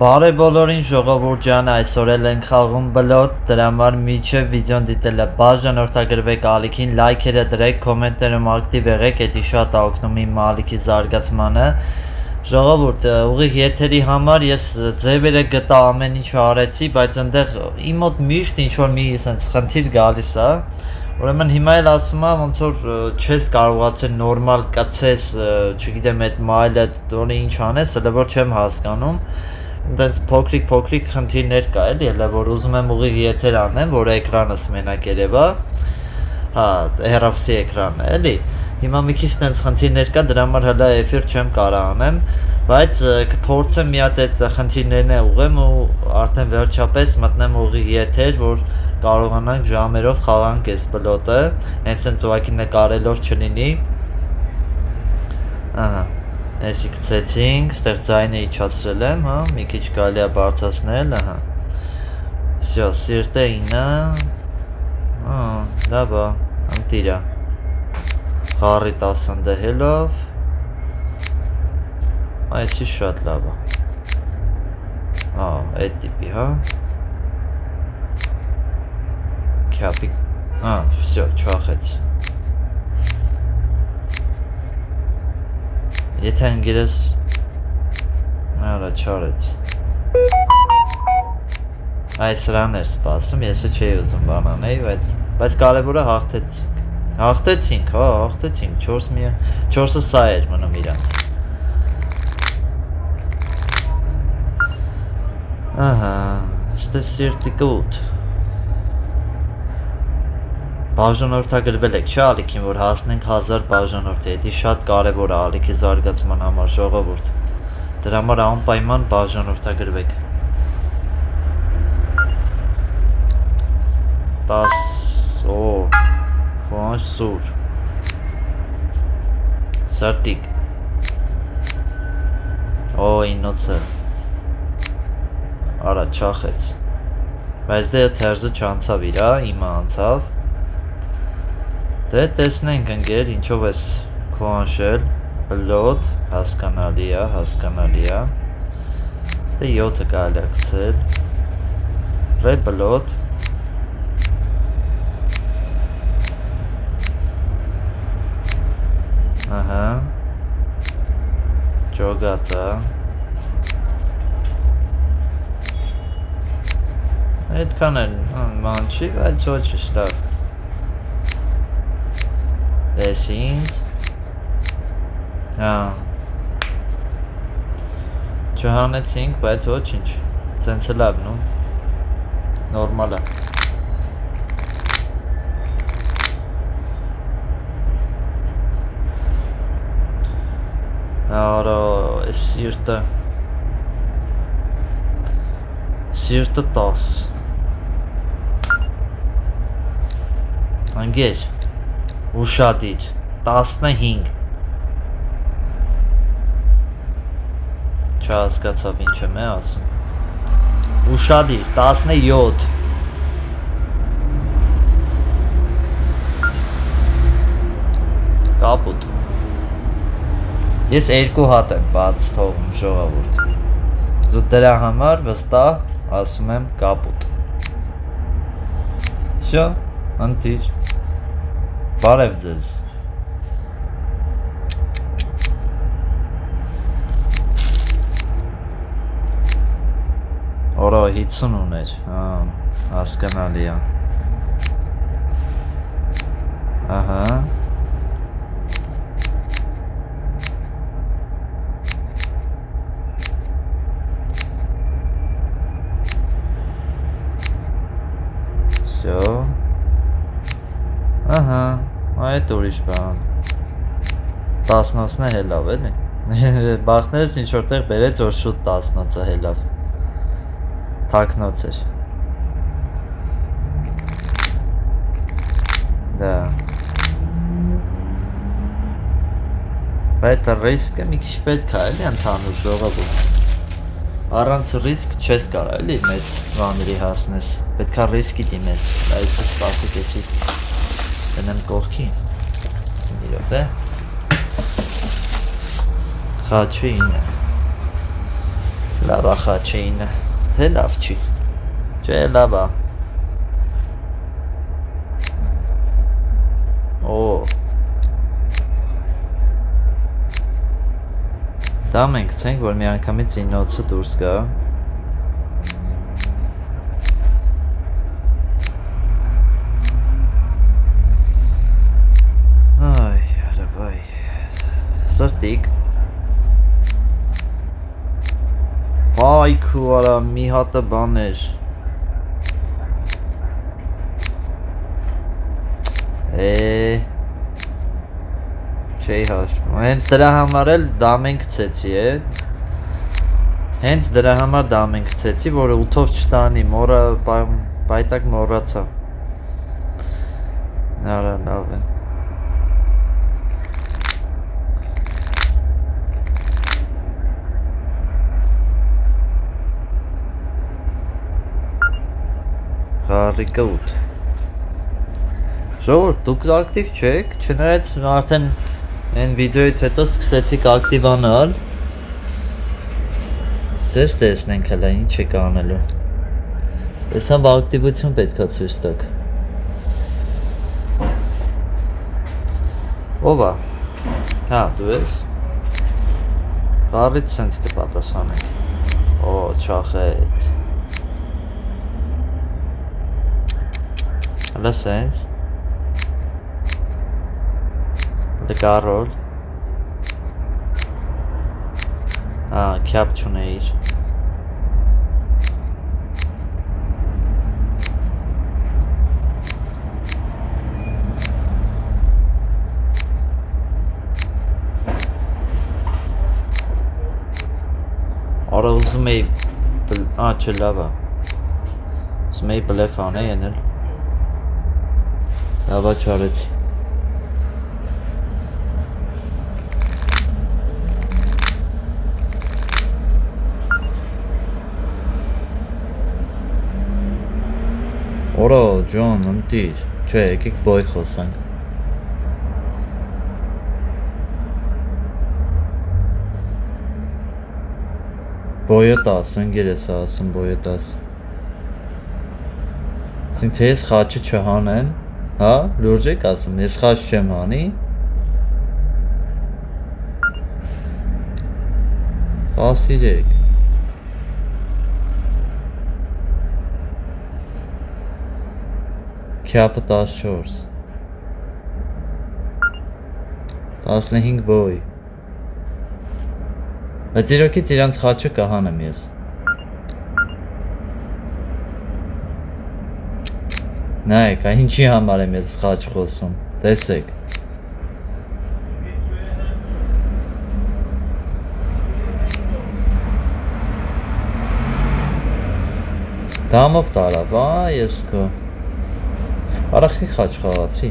Բարև բոլորին ժողովուրդ ջան, այսօր էլ ենք խաղում բլոտ, դրա համար միջև վիդեոն դիտելը բաժանորդագրվեք ալիքին, լայքերը դրեք, կոմենտներում ակտիվ եղեք, էդի շատ է օգնում իմ ալիքի զարգացմանը։ Ժողովուրդ, ուղիղ եթերի համար ես ձևերը գտա ամեն ինչ արեցի, բայց այնտեղ իմ մոտ միշտ ինչ որ մի sense խնդիր գալիս է։ Ուրեմն հիմա էլ ասում եմ ոնց որ չես կարողացել նորմալ կցես, չգիտեմ այդ մայլը դոնի ինչ անես, հələ որ չեմ հասկանում։ Դենց փոքրիկ խնդիրներ կա էլի, elə որ ուզում եմ ուղիղ եթեր անեմ, որ էկրանս մենակ երևա։ Հա, հեռախոսի էկրանն է, էլի։ Հիմա մի քիչ դենց խնդիրներ կա, դրա համար հələ էֆիր չեմ կարող անեմ, բայց կփորձեմ մի հատ այդ խնդիրներն ուղղեմ ու արդեն վերջապես մտնեմ ուղիղ եթեր, որ կարողանանք ժամերով խաղանք այս բլոտը, հենց այնց ուղղակի նկարելով չլինի։ Ահա, էսի գցեցինք, ստեղ ձայնը իջացրել եմ, հա, մի քիչ կարելի է բարձրացնել, ահա։ Всё, սիրտը 9, հա, լավ է, ընտիրա։ Խառի 10 դհելով, այսի շատ լավ է։ Հա, այդ տիպի, հա։ Քյապիկ, հա, всё, չախեց։ Եթե ընկերս արա չարեց։ Այս սրան էր սպասում, եսը չէի ուզում բան անեի, բայց կարևորը հաղթեցինք, հա, հաղթեցինք, 4-ը սա էր մնում իրանց։ Ահա, ստե սիրտի կուտ։ Բաժանորդագրվել եք, չէ ալիքին, որ հասնենք 1000 բաժանորդի, էդի շատ կարևոր է ալիքի զարգացման համար ժողովուրդ։ Դրա համար անպայման բաժանորդագրվեք։ 10, օ, քոնչ սուր։ Սրտիկ։ Օ, 9-ը։ Արա, չախեց։ Բայց դե թերզը չանցավ իրա, իմը անցավ։ Դե տեսնենք ընկեր, ինչով ես քոնշել, բլոտ, հասկանալի է։ Դե 7-ը կարելի է գցել։ Ռե բլոտ։ Ահա։ Ջոգացա։ Այդքան էլ ման չի, բայց ոչ լավ։ Տեսինք։ Հա։ Չհանեցինք, բայց ոչինչ։ Սենց է լավ, նո։ Նորմալ է։ Արա, այս սիրտը 10։ Անգեր, ուշադիր, 15։ Չհասկացավ ինչ եմ ասում։ Ուշադիր, 17։ Կապուտ։ Ես 2 հատ եմ բաց թողում ժողովուրդ։ Զուտ դրա համար վստահ ասում եմ կապուտ։ Всё, ընտիր։ Բարև ձեզ։ Օրա 50 ուներ, հա, հասկանալի է։ Ահա։ Всё։ Ահա, այդ ուրիշ բան։ 10-ն է հելավ էլի։ Բախներս ինչ որտեղ բերեց որ շուտ 10-ը հելավ։ Թակնոց էր։ Դա։ Բայց ռիսկը մի քիչ պետք է էլի ընդհանուր ժողովուրդ։ Առանց ռիսկ չես կարող էլի մեծ բաների հասնես։ Պետք է ռիսկի դիմես։ Այսը սպասեք էսի։ Դնեմ կողքին։ Մի րոպե։ Խաչի 9։ Լավ խաչինը, թե լավ չի, չէ լավ է, օ, դա մենք ցենք, որ մի անգամից ինոցը դուրս գա, այ, արավայ, սրտիկ, Ay kuvara մի հատը բաներ Չի հաշվում Հենց դրա համար էլ դամ ենք գցեցի Հենց դրա համար դամ ենք գցեցի Որը 8-ով չտանի Մորը պայտակ մորացա Արա լավ է Խարիկը 8 Ժողովուրդ, դուք ակտիվ չեք, չնայած արդեն այն վիդեոից հետո սկսեցիք ակտիվանալ Ձեզ տեսնենք հələ ինչ եք անելու Տեսամ ակտիվություն պետքա ցույց տաք Ով է? Հա, դու ես? Բարից սենց կպատասխանենք Օ, չախեց Հələ սենց Լկարոլ Քյապ չունեիր Արա ուզում էի չէ լավ է Ուզում էի բլեֆ անեի ենել Լավա չարեցի Օրա, ջան, ընտիր Չէ, եկեք բոյ խոսանք Բոյը 10, ընգեր ես ասում բոյը 10 Ասենք թե ես խաչը չհանեմ Հա, լուրջ եք ասում, ես խաչ չեմ հանի 13 Քյապը 14 15 բոյ Բայց իրոքից իրանց խաչը կհանեմ ես Նայեք, ինչի համար եմ ես խաչ խոսում, տեսեք Դամով տարավ, ես քո Արախի խաչ խաղացի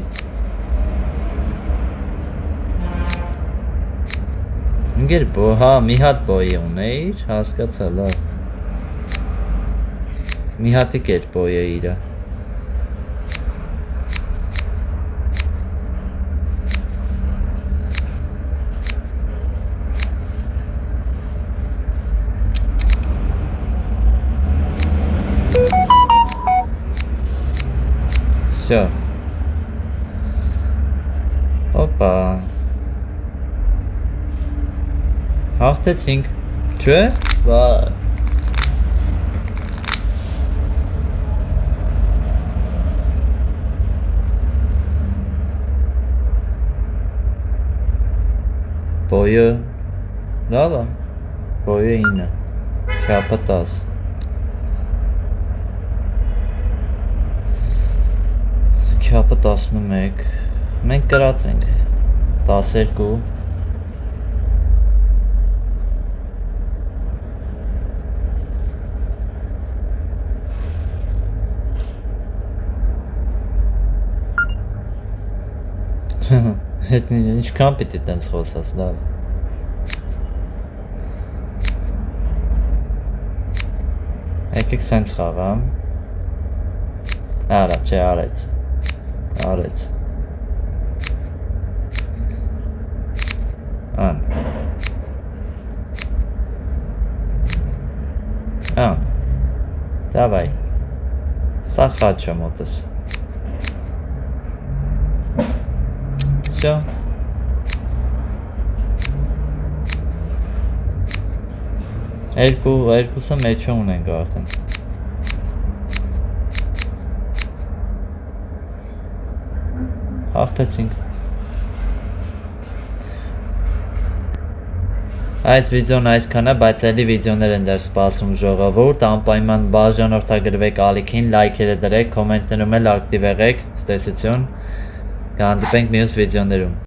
Ընգեր հա, մի հատ բոյ ունեիր, հասկացա լավ Մի հատի կեր բոյ է իրա Всё. Опа. Հաղթեցինք, չէ՞, վայ Բոյը, լավ է, բոյը 9, քյապը 10 Քյապը 11, մենք կրած ենք, 12 Ինչքան պիտի տենց խոսաս, լավ Եկեք սենց խաղամ Արա, չէ, արեց Արեց Ան Come. Давай. Սա խաչը մոտս։ Всё. Երկուսը մեջը ունենք արդեն։ Հաղթեցինք։ Այս վիդեոն այսքան է, բայց ելի վիդեոներ են դեռ սպասում ժողովուրդ, անպայման բաժանորդագրվեք ալիքին, լայքերը դրեք, կոմենտներում էլ ակտիվ եղեք, ցտեսություն, կհանդիպենք մյուս վիդեոներում։